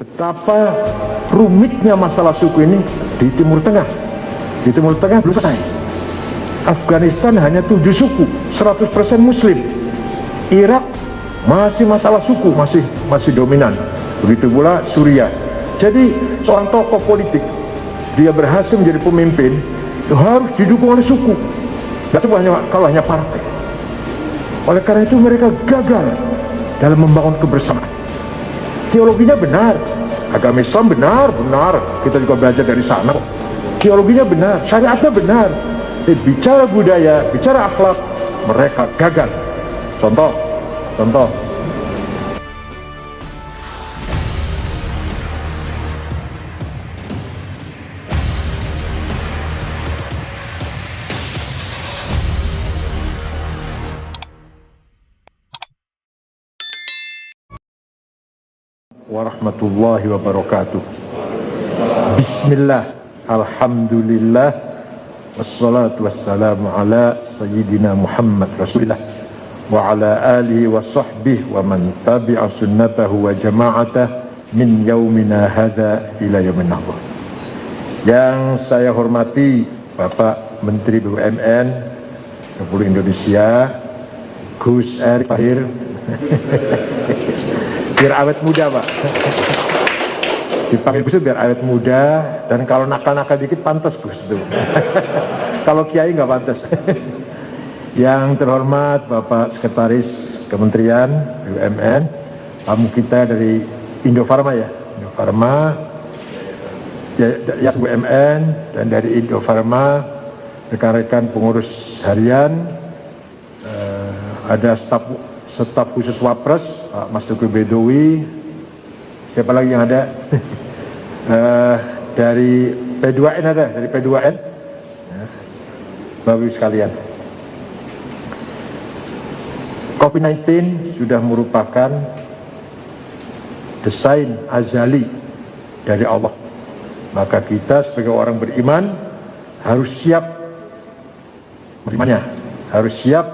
Betapa rumitnya masalah suku ini di Timur Tengah. Di Timur Tengah belum selesai. Afghanistan hanya 7 suku, 100% Muslim. Irak masih masalah suku, masih dominan. Begitu pula Suriah. Jadi seorang tokoh politik, dia berhasil menjadi pemimpin, harus didukung oleh suku. Gak cuma kalau hanya partai. Oleh karena itu mereka gagal dalam membangun kebersamaan. Teologinya benar, agama Islam benar, kita juga belajar dari sana. Teologinya benar, syariatnya benar. Bicara budaya, bicara akhlak, mereka gagal. Contoh. Warahmatullahi wabarakatuh. Bismillah, alhamdulillah, wassalatu wassalamu ala sayyidina Muhammad Rasulullah wa ala alihi wa sahbihi wa man tabi'a sunnatahu wa jama'atah min yaumina hadha ila yaumin nahdhah. Yang saya hormati Bapak Menteri BUMN Republik Indonesia Gus Erick Thohir. Biar awet muda, Pak. Dipanggil Gus biar awet muda, dan kalau nakal-nakal dikit pantas Gus tuh. Kalau Kiai nggak pantas. Yang terhormat Bapak Sekretaris Kementerian BUMN, tamu kita dari Indofarma ya, Indofarma, ya BUMN, dan dari Indofarma, rekan-rekan pengurus harian, ada staf khusus Wapres, Pak Mas Teguh Bedowi, siapa lagi yang ada? Dari P2N ada, dari P2N, ya. Bapak Ibu sekalian, COVID-19 sudah merupakan desain azali dari Allah. Maka kita sebagai orang beriman harus siap menerimanya, harus siap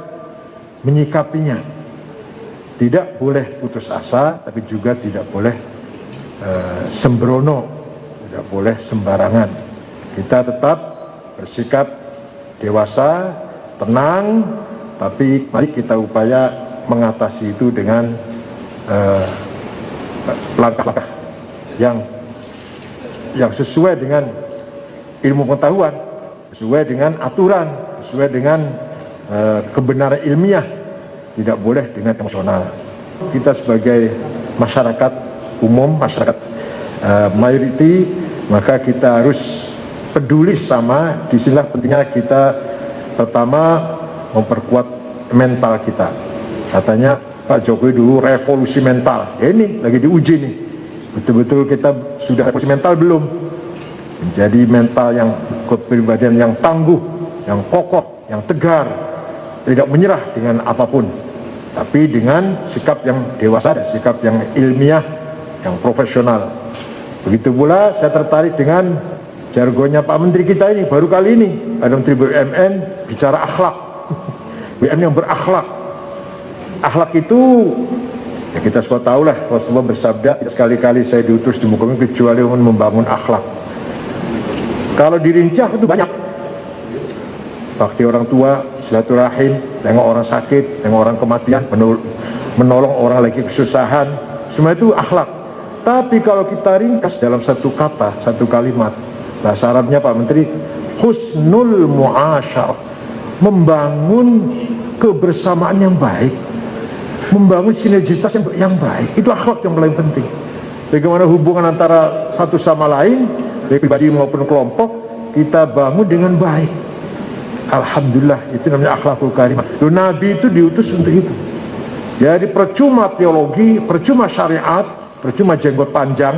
menyikapinya. Tidak boleh putus asa, tapi juga tidak boleh sembrono, tidak boleh sembarangan. Kita tetap bersikap dewasa, tenang, tapi mari kita upaya mengatasi itu dengan langkah-langkah yang sesuai dengan ilmu pengetahuan, sesuai dengan aturan, sesuai dengan kebenaran ilmiah. Tidak boleh dengan emosional. Kita sebagai masyarakat umum, masyarakat mayoriti, maka kita harus peduli sama. Disinilah pentingnya kita pertama memperkuat mental kita. Katanya Pak Jokowi dulu revolusi mental. Ya ini lagi diuji nih. Betul-betul kita sudah revolusi mental belum? Menjadi mental yang kepribadian yang tangguh, yang kokoh, yang tegar, tidak menyerah dengan apapun, tapi dengan sikap yang dewasa dan sikap yang ilmiah, yang profesional. Begitu pula saya tertarik dengan jargonnya Pak Menteri kita ini, baru kali ini ada Menteri BUMN bicara akhlak. BUMN yang berakhlak. Akhlak itu, ya kita semua tahu lah, Rasulullah bersabda, sekali-kali saya diutus di muka bumi kecuali membangun akhlak. Kalau dirinci itu banyak. Bakti orang tua, silaturahim, tengok orang sakit, tengok orang kematian, menolong orang lagi kesusahan, semua itu akhlak. Tapi kalau kita ringkas dalam satu kata, satu kalimat, bahasa Arabnya Pak Menteri, husnul mu'asyarah, membangun kebersamaan yang baik, membangun sinergitas yang baik, itu akhlak yang paling penting. Bagaimana hubungan antara satu sama lain, baik pribadi maupun kelompok, kita bangun dengan baik. Alhamdulillah, itu namanya akhlakul karimah. Nabi itu diutus untuk itu. Jadi percuma teologi, percuma syariat, percuma jenggot panjang,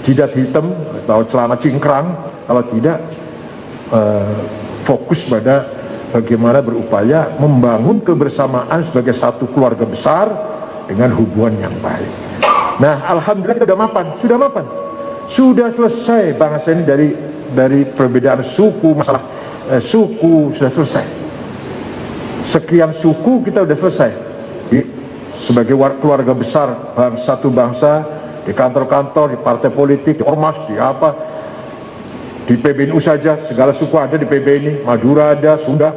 jidat hitam atau celana cingkrang, kalau tidak fokus pada bagaimana berupaya membangun kebersamaan sebagai satu keluarga besar dengan hubungan yang baik. Nah, alhamdulillah kita sudah mapan, sudah selesai bangsa ini dari perbedaan suku, masalah suku sudah selesai. Sekian suku kita sudah selesai. Sebagai keluarga besar, satu bangsa, di kantor-kantor, di partai politik, di ormas, di apa, di PBNU saja, segala suku ada di PB ini, Madura ada, Sunda,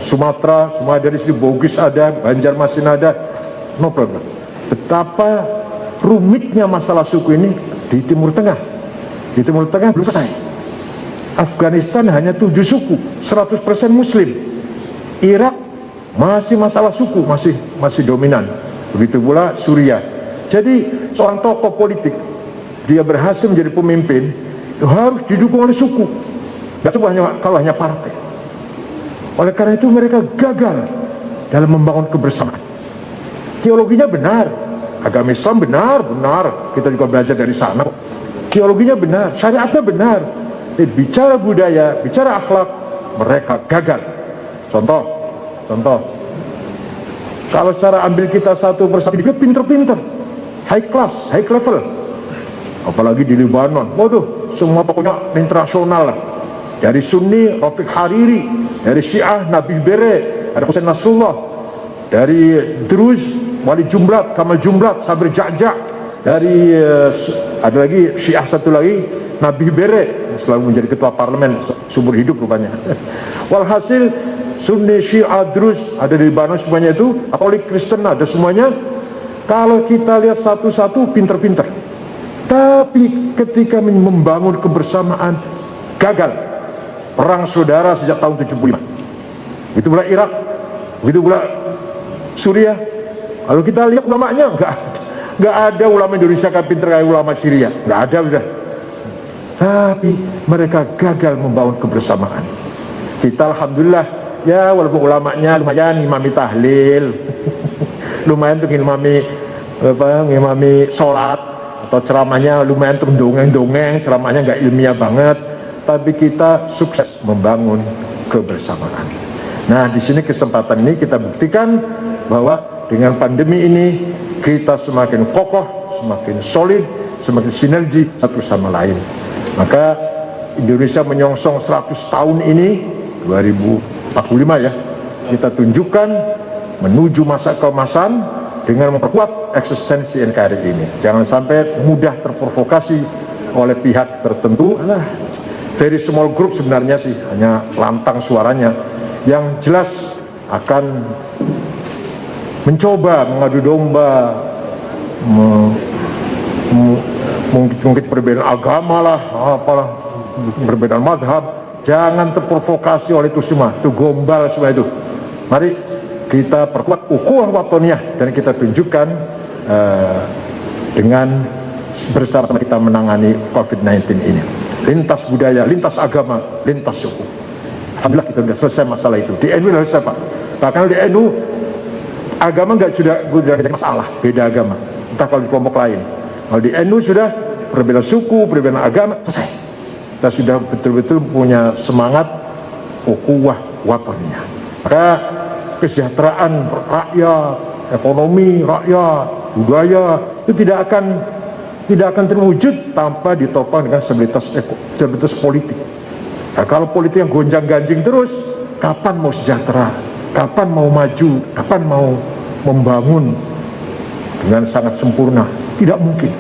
Sumatera, semua ada di sini, Bugis ada, Banjarmasin ada, no problem. Betapa rumitnya masalah suku ini di Timur Tengah. Di Timur Tengah belum selesai. Afghanistan hanya 7 suku, 100% Muslim. Irak masih masalah suku, masih dominan. Begitu pula Suriah. Jadi seorang tokoh politik, dia berhasil menjadi pemimpin, harus didukung oleh suku, gak cuma kalau hanya partai. Oleh karena itu mereka gagal dalam membangun kebersamaan. Teologinya benar, agama Islam benar, kita juga belajar dari sana. Teologinya benar, syariatnya benar. Bicara budaya, bicara akhlak, mereka gagal. Contoh, kalau secara ambil kita satu persatu, dia pinter-pinter, high class, high level. Apalagi di Lebanon, waduh, semua pokoknya internasional lah. Dari Sunni, Rafiq Hariri, dari Syiah, Nabi Bere, ada Hussein Nasrullah, dari Druz, Wali Jumblat, Kamal Jumblat, Sabri Ja'ja, dari ada lagi Syiah satu lagi, Nabi Bere, selalu menjadi ketua parlemen seumur hidup rupanya. Walhasil Sunni, Syiah, Druz ada di Lebanon semuanya itu, Katolik, Kristen ada semuanya. Kalau kita lihat satu-satu pinter-pinter, tapi ketika membangun kebersamaan gagal. Perang saudara sejak tahun 75. Begitu pula Irak, begitu pula Suriah. Kalau kita lihat ulamanya, nggak ada ulama Indonesia yang pinter kayak ulama Syria, nggak ada udah. Tapi mereka gagal membangun kebersamaan. Kita alhamdulillah ya, walaupun ulamanya lumayan ngimami tahlil, lumayan untuk ngimami sholat, atau ceramahnya lumayan untuk dongeng-dongeng, ceramahnya nggak ilmiah banget. Tapi kita sukses membangun kebersamaan. Nah, di sini kesempatan ini kita buktikan bahwa dengan pandemi ini kita semakin kokoh, semakin solid, semakin sinergi satu sama lain. Maka Indonesia menyongsong 100 tahun ini 2045 ya. Kita tunjukkan menuju masa keemasan dengan memperkuat eksistensi NKRI ini. Jangan sampai mudah terprovokasi oleh pihak tertentu. Very small group sebenarnya sih, hanya lantang suaranya, yang jelas akan mencoba mengadu domba, mungkin perbedaan agama lah, apalah, perbedaan madhab. Jangan terprovokasi oleh itu semua, itu gombal semua itu. Mari kita perkuat ukhuwah watoniyah dan kita tunjukkan dengan bersama-sama kita menangani COVID-19 ini. Lintas budaya, lintas agama, lintas suku. Alhamdulillah kita sudah selesai masalah itu. Di NU sudah selesai Pak. Bahkan di NU agama sudah jadi masalah, beda agama. Entah kalau di kelompok lain. Kalau di NU sudah perbedaan suku, perbedaan agama selesai. Kita sudah betul-betul punya semangat ukhuwah watoniyah. Maka kesejahteraan rakyat, ekonomi rakyat, budaya itu tidak akan terwujud tanpa ditopang dengan stabilitas politik. Nah, kalau politik yang gonjang-ganjing terus, kapan mau sejahtera? Kapan mau maju? Kapan mau membangun dengan sangat sempurna? Tidak mungkin.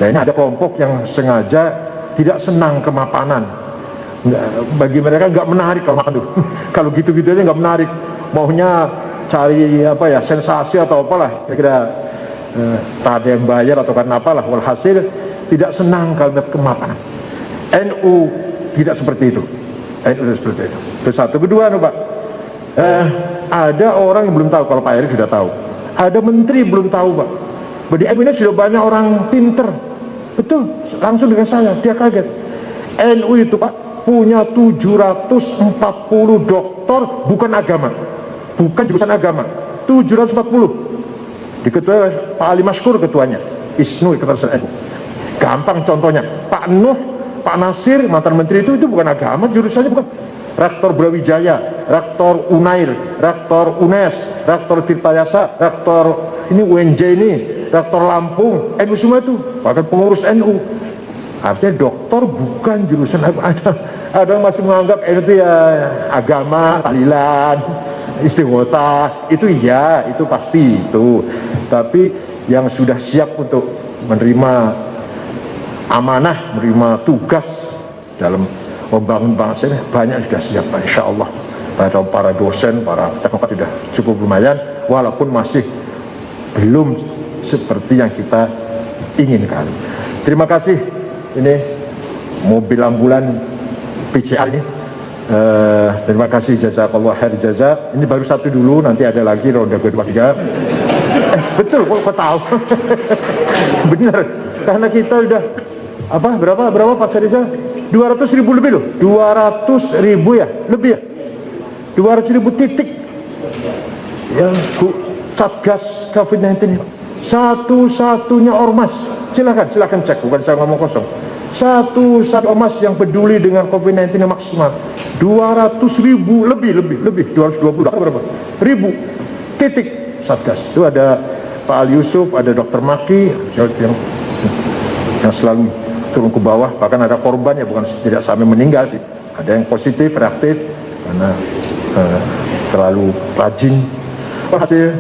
Nah, ini ada kelompok yang sengaja tidak senang kemapanan. Bagi mereka nggak menarik kalau makan tuh. Kalau gitu-gitu aja nggak menarik. Maunya cari sensasi atau apalah. Kira-kira tak ada yang bayar atau karena apalah, walhasil tidak senang kalau kemapanan. NU tidak seperti itu. NU tidak seperti itu. Itu satu. Kedua, Pak, ada orang yang belum tahu, kalau Pak Erick sudah tahu. Ada menteri belum tahu, Pak. Di NU ini sudah banyak orang pinter. Betul, langsung dengan saya, dia kaget. NU itu Pak punya 740 doktor bukan agama, bukan jurusan agama, 740. Diketuai Pak Ali Mashkur ketuanya, ISNU Ketua NU. Gampang contohnya, Pak Nuh, Pak Nasir, mantan menteri itu bukan agama, jurusannya bukan. Rektor Brawijaya, Rektor Unair, Rektor UNES, Rektor Tirtayasa, Rektor ini UNJ ini, Rektor Lampung, NU semua itu, bahkan pengurus NU. Artinya doktor bukan jurusan agama. Ada yang masih menganggap NU itu ya agama, tahlilan, istighotah, itu iya, itu pasti itu. Tapi yang sudah siap untuk menerima amanah, menerima tugas dalam membangun bangsa ini banyak sudah siap, insya Allah. Para dosen, para teknokrat sudah cukup lumayan, walaupun masih belum seperti yang kita inginkan. Terima kasih. Ini mobil ambulan PCR ini. Terima kasih, jazakallah khair jaza. Ini baru satu dulu, nanti ada lagi ronde kedua tiga. Betul, kok tahu? Benar, karena kita udah berapa Pak Sarisa? 200.000 lebih loh, 200.000 ya, lebih ya, 200.000 titik yang Satgas COVID-19 ini. Satu-satunya ormas, silakan cek, bukan saya ngomong kosong. Satu ormas yang peduli dengan COVID-19 yang maksimal, 200.000 lebih 220 berapa ribu titik Satgas. Itu ada Pak Ali Yusuf, ada Dr. Maki yang selalu turun ke bawah, bahkan ada korban ya, bukan tidak sampai meninggal sih, ada yang positif reaktif karena terlalu rajin. Hasil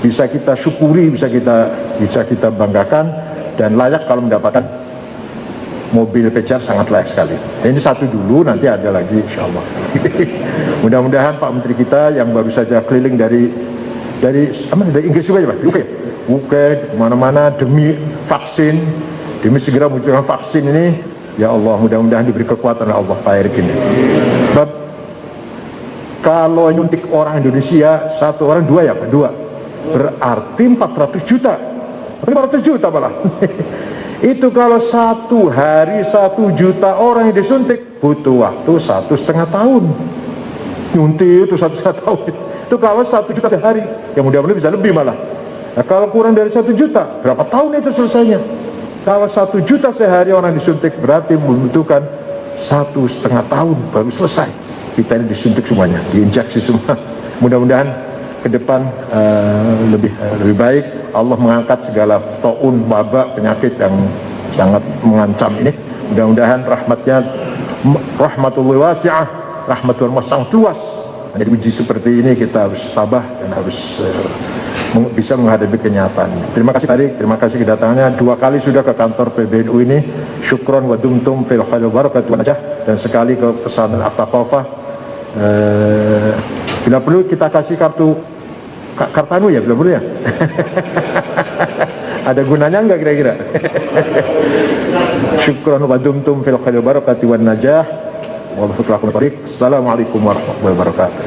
bisa kita syukuri, bisa kita banggakan, dan layak kalau mendapatkan mobil PCR, sangat layak sekali. Ini satu dulu, nanti ada lagi insya Allah. Mudah-mudahan Pak Menteri kita yang baru saja keliling dari Inggris juga ya Pak, UK mana-mana demi vaksin, demi segera munculkan vaksin ini. Ya Allah, mudah-mudahan diberi kekuatan oleh Allah Pak Erick ini. Kalau nyuntik orang Indonesia, satu orang dua ya Pak, dua, berarti 400 juta, 500 juta malah. Itu kalau satu hari 1 juta orang yang disuntik, butuh waktu 1,5 tahun. Nyuntik itu 1,5 tahun. Itu kalau 1 juta sehari, yang mudah-mudahan bisa lebih malah. Nah, kalau kurang dari 1 juta, berapa tahun itu selesainya? Kalau 1 juta sehari orang disuntik, berarti membutuhkan 1,5 tahun baru selesai. Kita ini disuntik semuanya, diinjeksi semua. Mudah-mudahan ke depan lebih baik. Allah mengangkat segala taun, wabak, penyakit yang sangat mengancam ini. Mudah-mudahan rahmatullahi wasi'ah, rahmatullahi sangat luas. Jadi uji seperti ini kita harus sabar dan harus bisa menghadapi kenyataan. Terima kasih tadi, terima kasih kedatangannya. 2 kali sudah ke kantor PBNU ini. Syukron wa dumtum fil khair wa barakatuh wa najah, dan sekali ke pesantren At-Taqafah. Bila perlu kita kasih kartanu ya, bila perlu ya. Ada gunanya enggak kira-kira? Syukron wa dumtum fil khair wa barakatuh wa najah. Assalamualaikum warahmatullahi wabarakatuh.